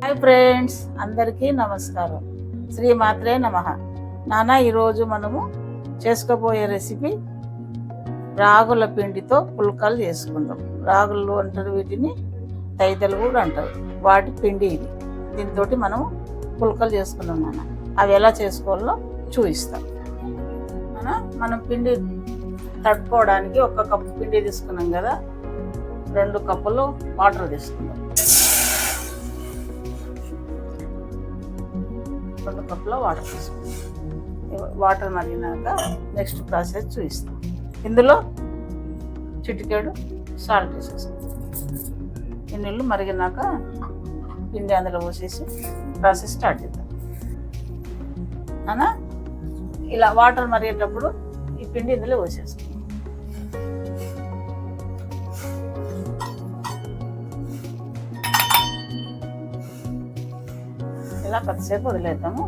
Hi friends, అందరికీ నమస్కారం. శ్రీమాత్రే నమః. నాన్న, ఈరోజు మనము చేసుకోబోయే రెసిపీ రాగుల పిండితో పుల్కాలు చేసుకుందాం. రాగులు అంటారు, వీటిని తైదలు కూడా అంటారు. వాటి పిండి ఇది. దీంతో మనం పుల్కాలు చేసుకుందాం నాన్న. అవి ఎలా చేసుకోవాలో చూపిస్తాం. మనం పిండి తడుపుకోవడానికి 1 కప్పు పిండి తీసుకున్నాం కదా, 2 కప్పులు వాటర్ తీసుకుందాం. 2 కప్పుల వాటర్ తీసుకుందాం. వాటర్ మరిగినాక నెక్స్ట్ ప్రాసెస్ చూపిస్తాం. ఇందులో చిటికెడు సాల్ట్ వేసేస్తాం. ఈ నీళ్ళు మరిగినాక పిండి అందులో పోసేసి ప్రాసెస్ స్టార్ట్ చేద్దాం. అన్నా, ఇలా వాటర్ మరిగేటప్పుడు ఈ పిండి ఇందులో పోసేస్తాం. ఇలా కొద్దిసేపు వదిలేద్దాము.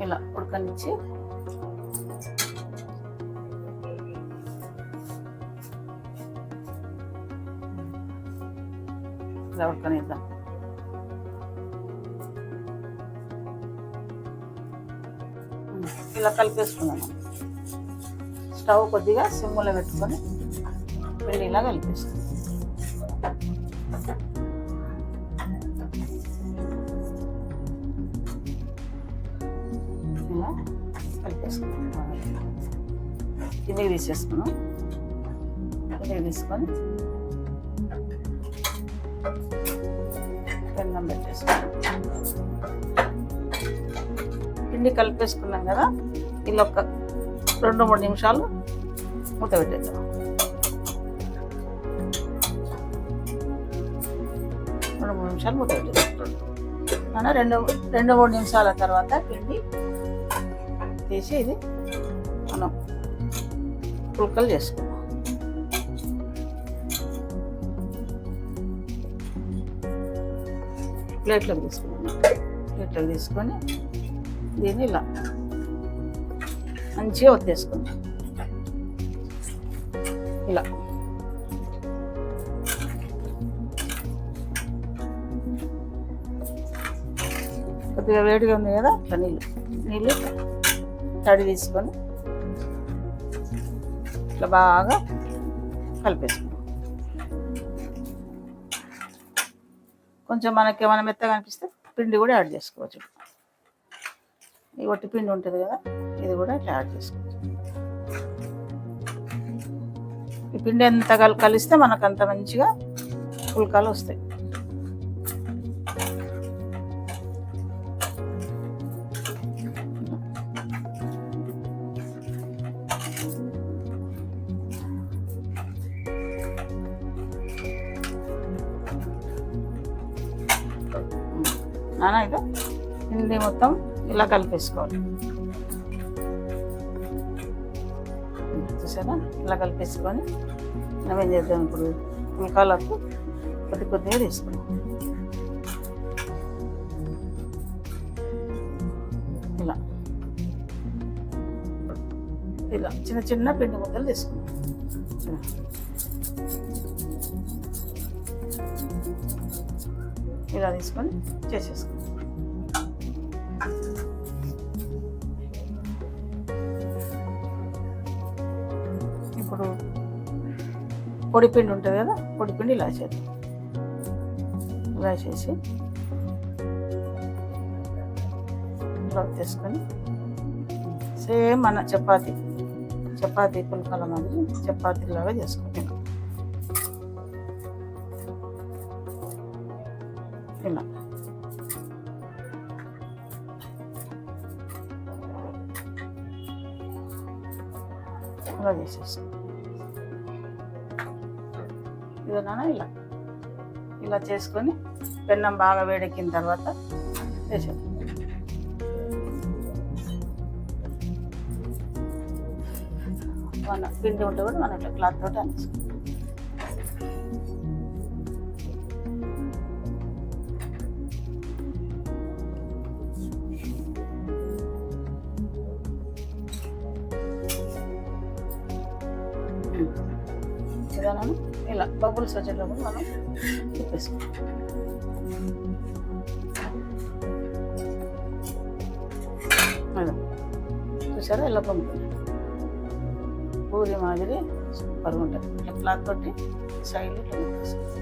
ఇలా ఉడకనిచ్చి ఇలా ఉడకనిద్దాం. ఇలా కలిపేసుకున్నాము. స్టవ్ కొద్దిగా సిమ్లో పెట్టుకొని పిండి ఇలా కలిపేసుకున్నాం. ఇలా కలిపేసుకున్నాం. కిందకి తీసేసుకున్నాం. కిందకి తీసుకొని పెన్నం పెట్టేసుకున్నాం. పిండి కలిపేసుకున్నాం కదా, ఇలా ఒక 2-3 నిమిషాలు మూత పెట్టేద్దాం. 2-3 నిమిషాలు మూత పెట్టేద్దాం. మన 2-3 నిమిషాల తర్వాత పిండి తీసి ఇది మనం పుల్కలు చేసుకుందాం. ప్లేట్లోకి తీసుకున్నాం. ప్లేట్లోకి తీసుకొని దీన్ని ఇలా మంచిగా ఒత్తేసుకుందాం. ఇలా కొద్దిగా వేడిగా ఉంది కదా, నీళ్ళు తడి తీసుకొని ఇట్లా బాగా కలిపేసుకుందాం. కొంచెం మనకి ఏమైనా మెత్తగా అనిపిస్తే పిండి కూడా యాడ్ చేసుకోవచ్చు. ఈ వట్టి పిండి ఉంటుంది కదా, ఇది కూడా ఇట్లా యాడ్ చేసుకోవచ్చు. ఈ పిండి ఎంత కలిస్తే మనకు అంత మంచిగా పుల్కాలు వస్తాయి. నానా, ఇక పిండి మొత్తం ఇలా కలిపేసుకోవాలి. చూసారా, ఇలా కలిపేసుకొని మనం ఏం చేద్దాం, ఇప్పుడు పుల్కాలకు కొద్దిగా తీసుకున్నాం. ఇలా ఇలా చిన్న చిన్న పిండి ముద్దలు తీసుకున్నాం. ఇలా తీసుకొని చేసేసుకున్నాం. ఇప్పుడు పొడిపిండి ఉంటుంది కదా, పొడిపిండి ఇలా చేద్దాం. ఇలా చేసి ఇలా తీసుకొని సేమ్ మన చపాతీ పుల్కాల మాదిరి చపాతీలాగా చేసుకుంటాం. ఇలా ఇలా చేసేస్తాం. ఇదేనా, ఇలా చేసుకొని పెన్నం బాగా వేడెక్కిన తర్వాత వేసేద్దాం. మన పిండి ఉంటే కూడా మనం ఇట్లా క్లాత్ తోటి అనేసుకుంటాం. విధానం ఇలా బబుల్స్ వచ్చేటప్పుడు మనం తిప్పేసుకోవాలి. అదే చూసారా ఇలా పొంగుతుంది, పూరి మాదిరి సూపర్గా ఉంటుంది. ఇట్లా క్లాత్ తోటి సైడ్ ఇట్లా తిప్పేసుకోవాలి.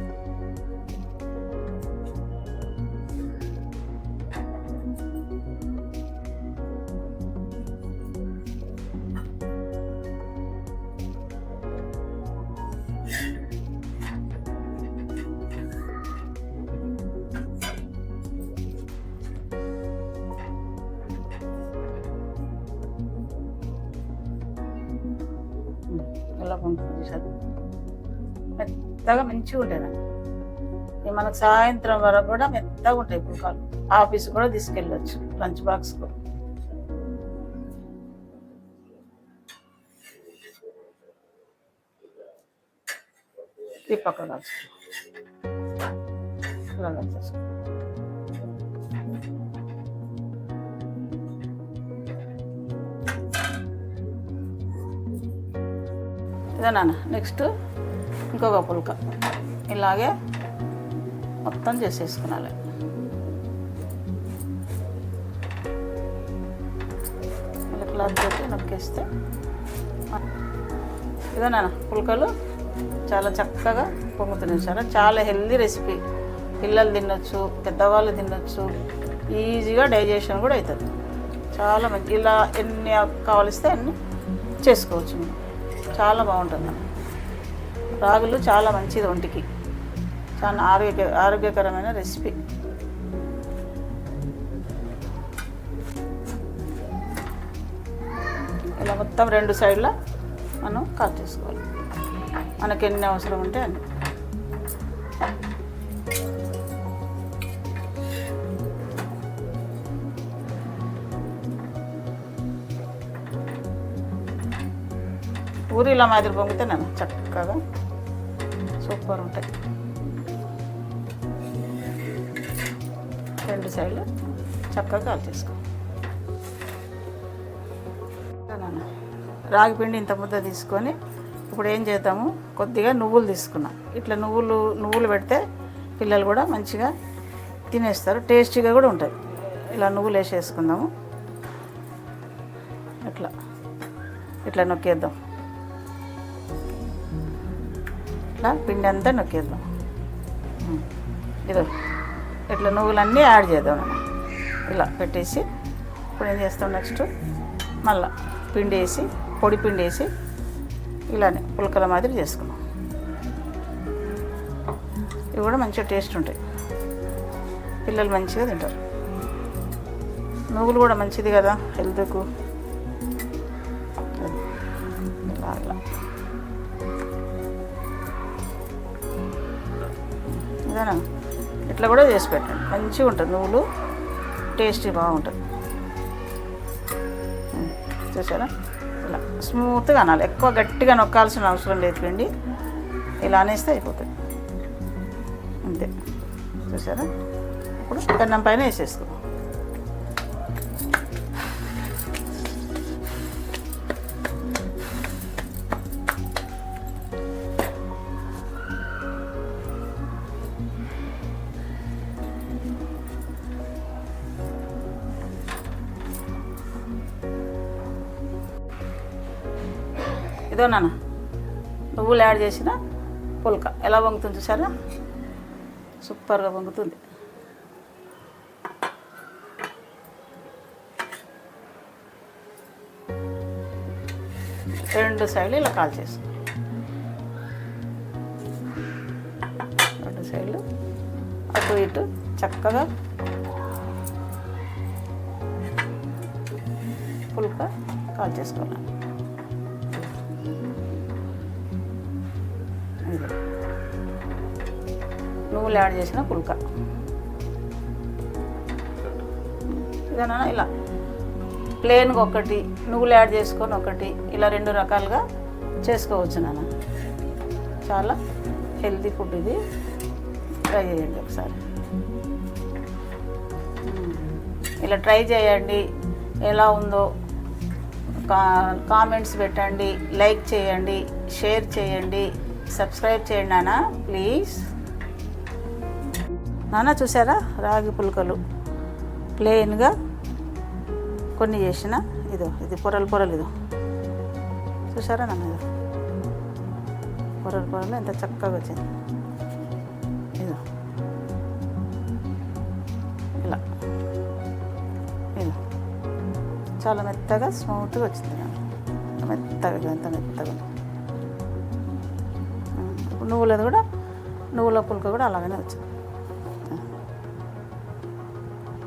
ఇలా పొంగుతుంది సార్, మెత్తగా మంచిగా ఉంటాయి. ఇవి మనకు సాయంత్రం వరకు కూడా మెత్తగా ఉంటాయి పుల్కాలు. ఆఫీస్ కూడా తీసుకెళ్ళచ్చు లంచ్ బాక్స్కు. ఈ పక్క కాల్చుకో ఇలా కాల్చేసుకో. ఇదే నాన్న నెక్స్ట్ ఇంకొక పుల్క ఇలాగే మొత్తం చేసేసుకున్నాలి. ఇలా క్లాత్ పెట్టి నొక్కేస్తే ఇదే నాన్న పుల్కలు చాలా చక్కగా పొంగుతున్నాయి సార్. చాలా హెల్దీ రెసిపీ, పిల్లలు తినొచ్చు, పెద్దవాళ్ళు తినొచ్చు, ఈజీగా డైజెషన్ కూడా అవుతుంది. చాలా మంచి, ఇలా ఎన్ని కావలిస్తే అన్నీ చేసుకోవచ్చు. చాలా బాగుంటుంది. రాగులు చాలా మంచిది ఒంటికి, చాలా ఆరోగ్యకరమైన రెసిపీ. ఇలా మొత్తం రెండు సైడ్ల మనం కట్ చేసుకోవాలి. మనకి ఎన్ని అవసరం ఉంటే అన్ని. పూరీల మాదిరి పొంగితే నేను చక్కగా సూపర్ ఉంటాయి. రెండు సైడ్లు చక్కగా కాల్ చేసుకో. రాగి పిండి ఇంత ముద్ద తీసుకొని ఇప్పుడు ఏం చేద్దాము, కొద్దిగా నువ్వులు తీసుకున్నాం. ఇట్లా నువ్వులు పెడితే పిల్లలు కూడా మంచిగా తినేస్తారు, టేస్టీగా కూడా ఉంటుంది. ఇలా నువ్వులు వేసేసుకుందాము. ఇట్లా నొక్కేద్దాం. ఇట్లా పిండి అంతా నొక్కేద్దాం. ఇదో ఇట్లా నువ్వులన్నీ యాడ్ చేద్దాం. ఇలా పెట్టేసి ఇప్పుడు ఏం చేస్తాం, నెక్స్ట్ మళ్ళీ పిండి వేసి, పొడి పిండి వేసి ఇలానే పుల్కల మాదిరి చేసుకున్నాం. ఇవి కూడా మంచిగా టేస్ట్ ఉంటాయి, పిల్లలు మంచిగా తింటారు. నువ్వులు కూడా మంచిది కదా హెల్త్కు. ఇలా ఇదేనా, ఇట్లా కూడా చేసి పెట్టండి, మంచిగా ఉంటుంది. నువ్వులు టేస్టీ బాగుంటుంది. చూసారా, ఇలా స్మూత్గా అనాలి, ఎక్కువ గట్టిగా నొక్కాల్సిన అవసరం లేదు. పిండి ఇలా అనేస్తే అయిపోతుంది అంతే. చూసారా, ఇప్పుడు పెన్నం పైన వేసేసుకో. ఇదో నాన్న నువ్వులు యాడ్ చేసిన పుల్క ఎలా పొంగుతుంది చూసారా, సూపర్గా పొంగుతుంది. రెండు సైడ్లు ఇలా కాల్ చేసుకో. రెండు సైడ్లు అటు ఇటు చక్కగా పుల్క కాల్ చేసుకోవాలి. నువ్వులు యాడ్ చేసిన పుల్క ఇదేనా, ఇలా ప్లెయిన్గా ఒకటి, నువ్వులు యాడ్ చేసుకొని ఒకటి, ఇలా రెండు రకాలుగా చేసుకోవచ్చు నాన్న. చాలా హెల్తీ ఫుడ్ ఇది, ట్రై చేయండి ఒకసారి. ఇలా ట్రై చేయండి, ఎలా ఉందో కామెంట్స్ పెట్టండి, లైక్ చేయండి, షేర్ చేయండి, సబ్స్క్రైబ్ చేయండి నాన్న ప్లీజ్. నాన్న చూసారా రాగి పుల్కలు ప్లెయిన్గా కొన్ని చేసిన, ఇది పొరలు ఇదో చూసారా నాన్న, ఇది పొరలు ఎంత చక్కగా వచ్చింది. ఇదో ఇలా చాలా మెత్తగా స్మూత్గా వచ్చింది నాన్న, ఎంత మెత్తగా. ఇప్పుడు నువ్వుల పుల్క కూడా అలాగనే వచ్చింది.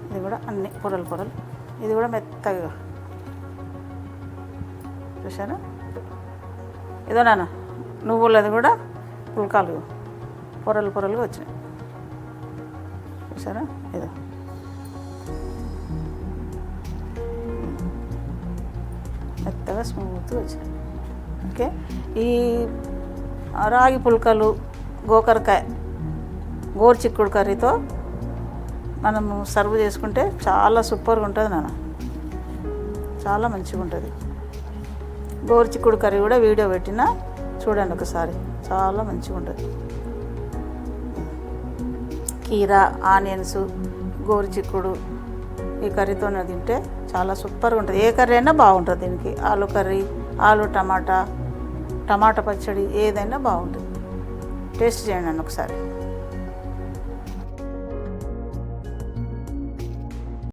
ఇది కూడా అన్ని పొరలు ఇది కూడా మెత్తగా చూసారా. ఇదో నాన్న నువ్వులది కూడా పుల్కాలు పొరలుగా వచ్చినాయి చూసారా. ఇదో మెత్తగా స్మూత్గా వచ్చినాయి. ఓకే, ఈ రాగి పుల్కలు గోరుచిక్కుడు కర్రీతో మనము సర్వ్ చేసుకుంటే చాలా సూపర్గా ఉంటుంది నాన్న, చాలా మంచిగా ఉంటుంది. గోరుచిక్కుడు కర్రీ కూడా వీడియో పెట్టినా చూడండి ఒకసారి, చాలా మంచిగా ఉంటుంది. కీరా, ఆనియన్స్, గోరుచిక్కుడు ఈ కర్రీతో తింటే చాలా సూపర్గా ఉంటుంది. ఏ కర్రీ అయినా బాగుంటుంది దీనికి. ఆలు కర్రీ, ఆలు టమాటా పచ్చడి ఏదైనా బాగుంటుంది. టేస్ట్ చేయండి ఒకసారి.